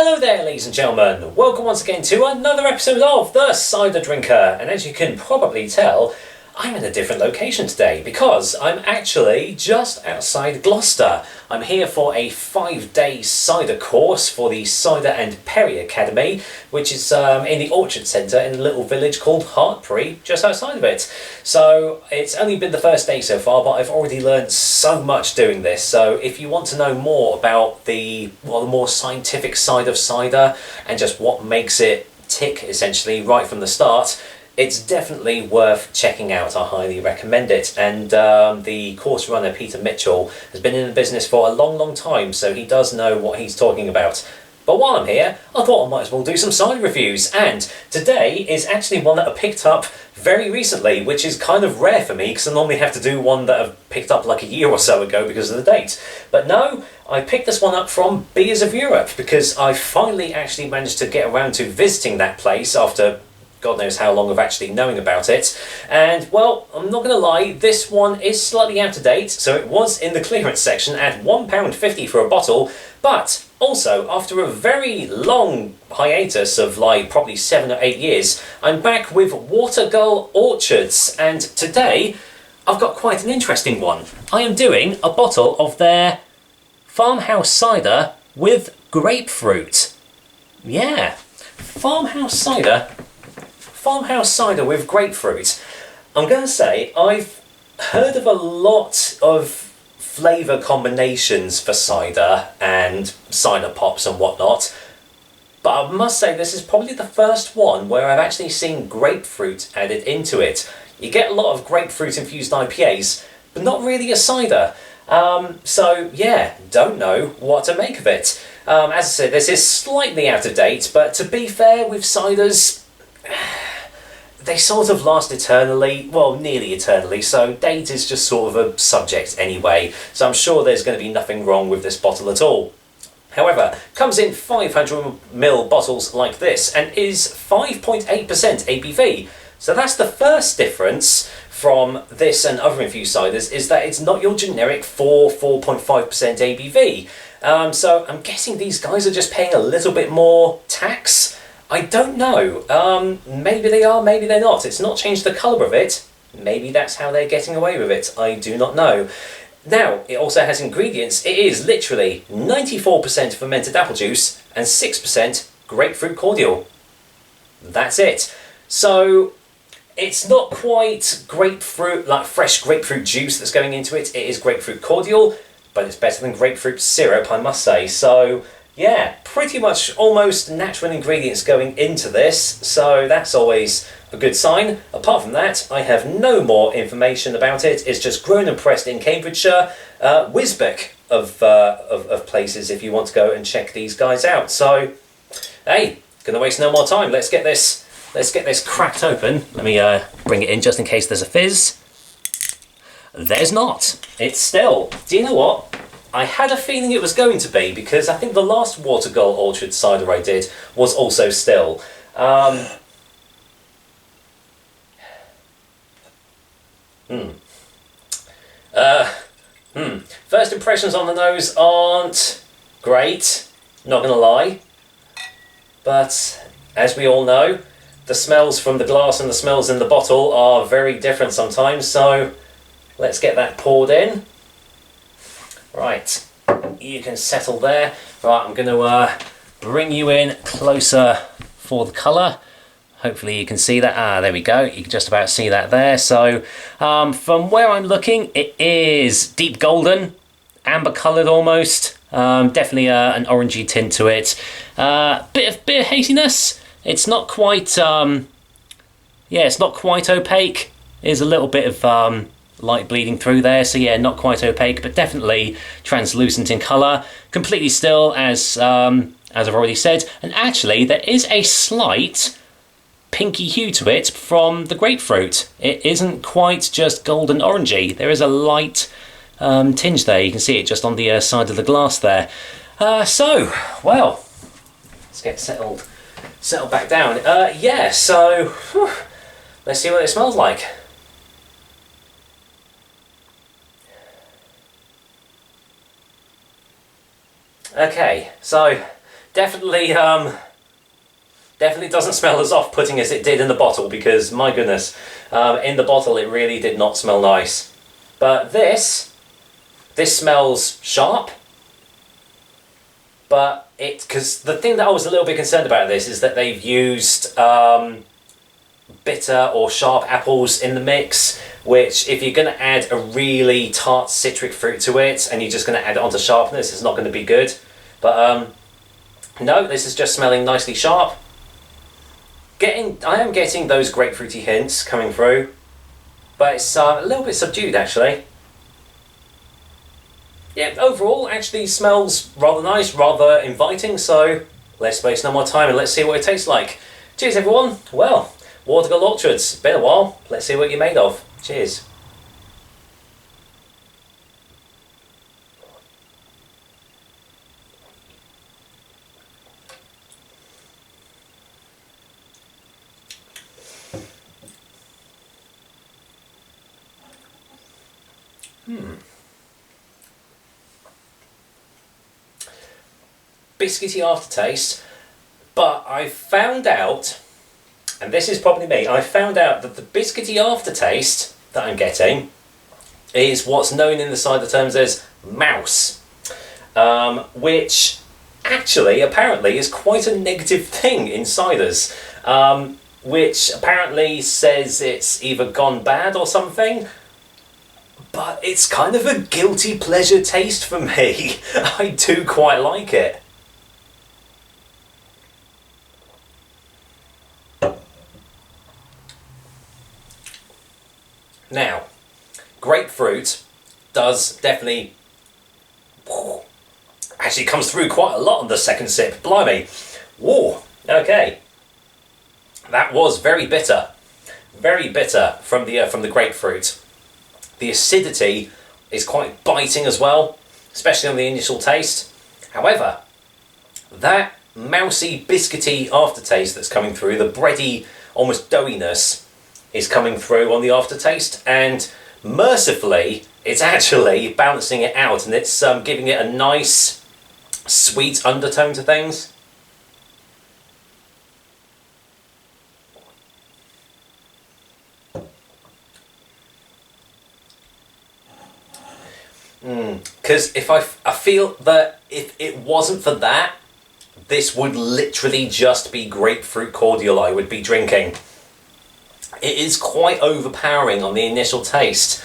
Hello there, ladies and gentlemen. Welcome once again to another episode of The Cider Drinker. And as you can probably tell, I'm in a different location today because I'm actually just outside Gloucester. I'm here for a 5-day cider course for the Cider and Perry Academy, which is in the Orchard Centre in a little village called Hartpury, just outside of it. So it's only been the first day so far, but I've already learned so much doing this. So if you want to know more about the more scientific side of cider and just what makes it tick, essentially, right from the start, it's definitely worth checking out. I highly recommend it. And the course runner, Peter Mitchell, has been in the business for a long time, so he does know what he's talking about. But while I'm here, I thought I might as well do some cider reviews. And today is actually one that I picked up very recently, which is kind of rare for me, because I normally have to do one that I've picked up like a year or so ago because of the date. But no, I picked this one up from Beers of Europe, because I finally actually managed to get around to visiting that place after God knows how long of actually knowing about it. And, well, I'm not going to lie, this one is slightly out of date, so it was in the clearance section at £1.50 for a bottle, but also, after a very long hiatus of like probably 7 or 8 years, I'm back with Watergull Orchards, and today I've got quite an interesting one. I am doing a bottle of their Farmhouse Cider with Grapefruit. Yeah, Farmhouse Cider with grapefruit. I'm going to say I've heard of a lot of flavour combinations for cider and cider pops and whatnot, but I must say this is probably the first one where I've actually seen grapefruit added into it. You get a lot of grapefruit infused IPAs, but not really a cider. So yeah, don't know what to make of it. As I said, this is slightly out of date, but to be fair with ciders, they sort of last eternally, well, nearly eternally, so date is just sort of a subject anyway, so I'm sure there's going to be nothing wrong with this bottle at all. However, comes in 500ml bottles like this, and is 5.8% ABV, so that's the first difference from this and other infused ciders, is that it's not your generic 4.5% ABV. So I'm guessing these guys are just paying a little bit more tax. I don't know. Maybe they are, maybe they're not. It's not changed the colour of it. Maybe that's how they're getting away with it. I do not know. Now, it also has ingredients. It is literally 94% fermented apple juice and 6% grapefruit cordial. That's it. So it's not quite grapefruit, like fresh grapefruit juice that's going into it. It is grapefruit cordial, but it's better than grapefruit syrup, I must say. So yeah, pretty much almost natural ingredients going into this, so that's always a good sign. Apart from that, I have no more information about it. It's just grown and pressed in Cambridgeshire, Wisbech of places if you want to go and check these guys out. So, hey, gonna waste no more time. Let's get this cracked open. Let me bring it in just in case there's a fizz. There's not. It's still. Do you know what? I had a feeling it was going to be, because I think the last Watergull Orchard cider I did was also still. First impressions on the nose aren't great, not gonna lie. But as we all know, the smells from the glass and the smells in the bottle are very different sometimes, so let's get that poured in. Right, you can settle there. Right, I'm going to bring you in closer for the colour. Hopefully you can see that. Ah, there we go. You can just about see that there. So, from where I'm looking, it is deep golden, amber coloured almost. Definitely an orangey tint to it. Bit of haziness. It's not quite. It's not quite opaque. There's a little bit of light bleeding through there, so yeah, not quite opaque, but definitely translucent in colour. Completely still, as I've already said, and actually there is a slight pinky hue to it from the grapefruit. It isn't quite just golden orangey. There is a light tinge there. You can see it just on the side of the glass there. So, well, let's get settled back down. Yeah, so let's see what it smells like. Okay, so Definitely, definitely doesn't smell as off-putting as it did in the bottle, because my goodness, in the bottle it really did not smell nice. But this smells sharp. But because the thing that I was a little bit concerned about this is that they've used bitter or sharp apples in the mix, which if you're going to add a really tart citric fruit to it and you're just going to add it onto sharpness, it's not going to be good. But no, this is just smelling nicely sharp. I am getting those grapefruity hints coming through, but it's a little bit subdued actually. Yeah, overall actually smells rather nice, rather inviting, so let's waste no more time and let's see what it tastes like. Cheers everyone. Well, Watergull Orchards, been a while, let's see what you're made of. Cheers. Biscuity aftertaste, but I found out, and this is probably me, I found out that the biscuity aftertaste that I'm getting is what's known in the cider terms as mouse, which actually apparently is quite a negative thing in ciders, which apparently says it's either gone bad or something. But it's kind of a guilty pleasure taste for me. I do quite like it. Now, grapefruit does definitely actually comes through quite a lot on the second sip. Blimey. Whoa, okay. That was very bitter from the grapefruit. The acidity is quite biting as well, especially on the initial taste. However, that mousy, biscuity aftertaste that's coming through, the bready, almost doughiness, is coming through on the aftertaste, and mercifully, it's actually balancing it out, and it's giving it a nice, sweet undertone to things. Because I feel that if it wasn't for that, this would literally just be grapefruit cordial I would be drinking. It is quite overpowering on the initial taste,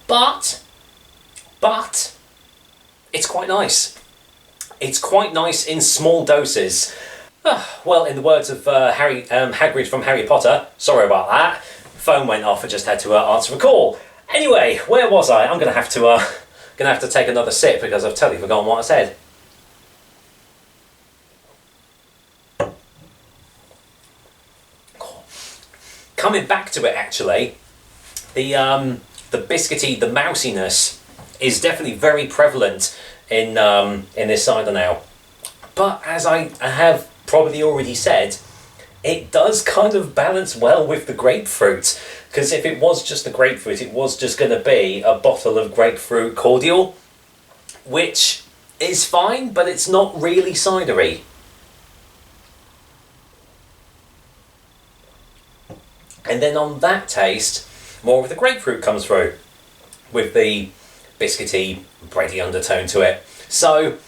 but it's quite nice. It's quite nice in small doses. Well, in the words of Hagrid from Harry Potter, sorry about that, phone went off, I just had to answer a call. Anyway, where was I? I'm gonna have to take another sip because I've totally forgotten what I said. Coming back to it, actually, the biscuity, the mousiness is definitely very prevalent in this cider now. But as I have probably already said, it does kind of balance well with the grapefruit. Because if it was just the grapefruit, it was just going to be a bottle of grapefruit cordial, which is fine, but it's not really cidery. And then on that taste, more of the grapefruit comes through, with the biscuity, bready undertone to it. So,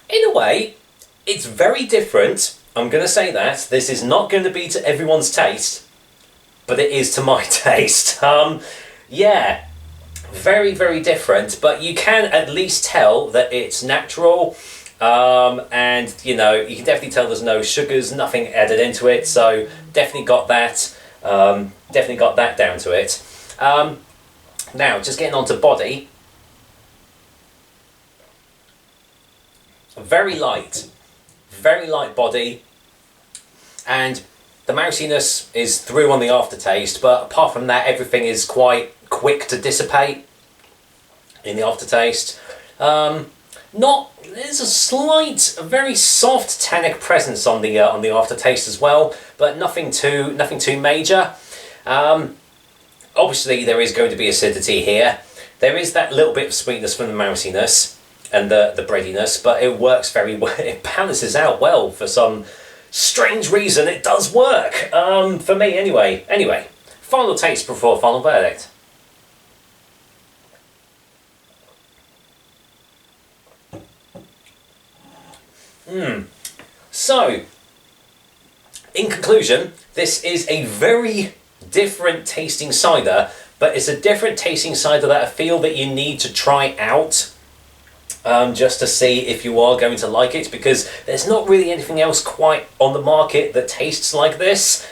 in a way, it's very different. I'm going to say that. This is not going to be to everyone's taste, but it is to my taste. Yeah, very, very different, but you can at least tell that it's natural, and, you know, you can definitely tell there's no sugars, nothing added into it, so definitely got that. Definitely got that down to it. Now, just getting on to body. Very light body, and the mousiness is through on the aftertaste, but apart from that, everything is quite quick to dissipate in the aftertaste. There's a very soft tannic presence on the aftertaste as well, but nothing too major. Obviously, there is going to be acidity here. There is that little bit of sweetness from the mousiness. and the breadiness, but it works very well. It balances out well for some strange reason. It does work, for me anyway. Anyway, final taste before final verdict. So, in conclusion, this is a very different tasting cider, but it's a different tasting cider that I feel that you need to try out just to see if you are going to like it, because there's not really anything else quite on the market that tastes like this.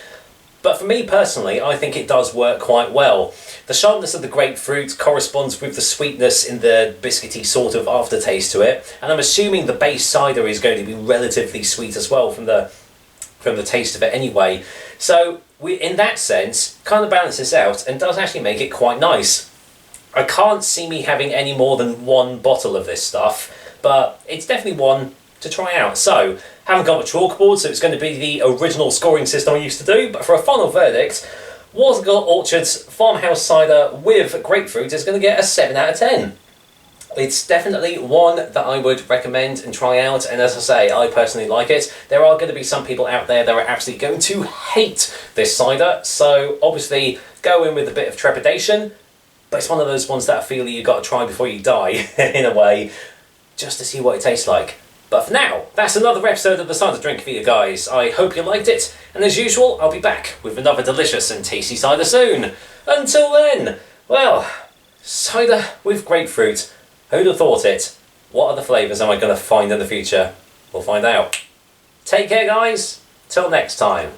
But for me personally, I think it does work quite well. The sharpness of the grapefruit corresponds with the sweetness in the biscuity sort of aftertaste to it, and I'm assuming the base cider is going to be relatively sweet as well from the taste of it anyway. So in that sense, kind of balances out and does actually make it quite nice. I can't see me having any more than one bottle of this stuff, but it's definitely one to try out. So, haven't got a chalkboard, so it's going to be the original scoring system I used to do, but for a final verdict, Watergull Orchard's Farmhouse Cider with Grapefruit is going to get a 7 out of 10. It's definitely one that I would recommend and try out, and as I say, I personally like it. There are going to be some people out there that are absolutely going to hate this cider, so obviously go in with a bit of trepidation, but it's one of those ones that I feel you've got to try before you die, in a way, just to see what it tastes like. But for now, that's another episode of the Cider Drink for you guys. I hope you liked it, and as usual, I'll be back with another delicious and tasty cider soon. Until then, well, cider with grapefruit. Who'd have thought it? What other flavours am I going to find in the future? We'll find out. Take care, guys. Till next time.